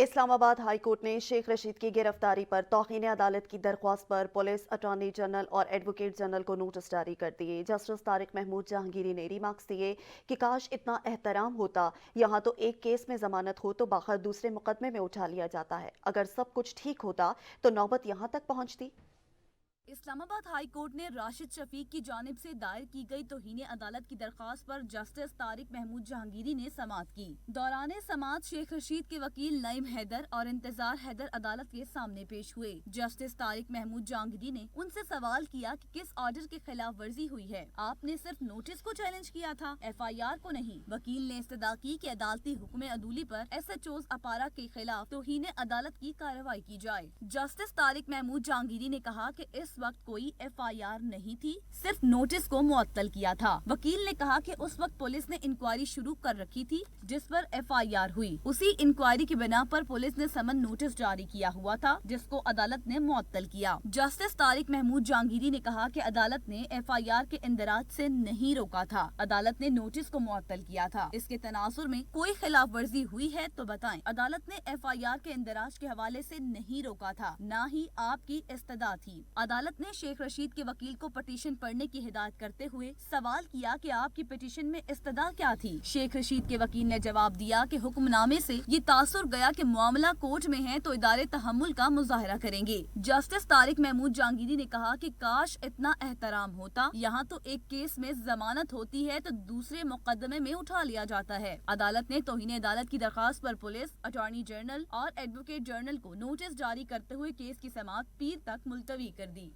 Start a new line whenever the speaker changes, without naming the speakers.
اسلام آباد high court نے شیخ رشید کی گرفتاری پر توہین عدالت کی درخواست پر پولیس اٹارنی جنرل اور ایڈوکیٹ جنرل کو نوٹس جاری کر دیے۔ جسٹس طارق محمود جہانگیری نے ریمارکس دیے کہ کاش اتنا احترام ہوتا، یہاں تو ایک کیس میں ضمانت ہو تو باہر دوسرے مقدمے میں اٹھا لیا جاتا ہے، اگر سب کچھ ٹھیک ہوتا تو نوبت یہاں تک پہنچتی۔
اسلام آباد ہائی کورٹ نے راشد شفیق کی جانب سے دائر کی گئی توہین عدالت کی درخواست پر جسٹس طارق محمود جہانگیری نے سماعت کی۔ دوران سماعت شیخ رشید کے وکیل نعیم حیدر اور انتظار حیدر عدالت کے سامنے پیش ہوئے۔ جسٹس طارق محمود جہانگیری نے ان سے سوال کیا کہ کس آرڈر کے خلاف ورزی ہوئی ہے، آپ نے صرف نوٹس کو چیلنج کیا تھا، FIR کو نہیں۔ وکیل نے استدعا کی کہ عدالتی حکم عدولی پر SHOs اپارہ کے خلاف توہین عدالت کی کارروائی کی جائے۔ جسٹس طارق محمود جہانگیری نے کہا کہ اس وقت کوئی FIR نہیں تھی، صرف نوٹس کو معطل کیا تھا۔ وکیل نے کہا کہ اس وقت پولیس نے انکوائری شروع کر رکھی تھی جس پر FIR ہوئی، اسی انکوائری کی بنا پر پولیس نے سمن نوٹس جاری کیا ہوا تھا جس کو عدالت نے معطل کیا۔ جسٹس طارق محمود جہانگیری نے کہا کہ عدالت نے FIR کے اندراج سے نہیں روکا تھا، عدالت نے نوٹس کو معطل کیا تھا۔ اس کے تناظر میں کوئی خلاف ورزی ہوئی ہے تو بتائیں۔ عدالت نے FIR کے اندراج کے حوالے سے نہیں روکا تھا، نہ ہی آپ کی استدعا تھی۔ عدالت نے شیخ رشید کے وکیل کو پٹیشن پڑھنے کی ہدایت کرتے ہوئے سوال کیا کہ آپ کی پٹیشن میں استدعا کیا تھی۔ شیخ رشید کے وکیل نے جواب دیا کہ حکم نامے سے یہ تاثر گیا کہ معاملہ کورٹ میں ہے تو ادارے تحمل کا مظاہرہ کریں گے۔ جسٹس طارق محمود جہانگیری نے کہا کہ کاش اتنا احترام ہوتا، یہاں تو ایک کیس میں ضمانت ہوتی ہے تو دوسرے مقدمے میں اٹھا لیا جاتا ہے۔ عدالت نے توہین عدالت کی درخواست پر پولیس اٹارنی جنرل اور ایڈوکیٹ جنرل کو نوٹس جاری کرتے ہوئے کیس کی سماعت پیر تک ملتوی کر دی۔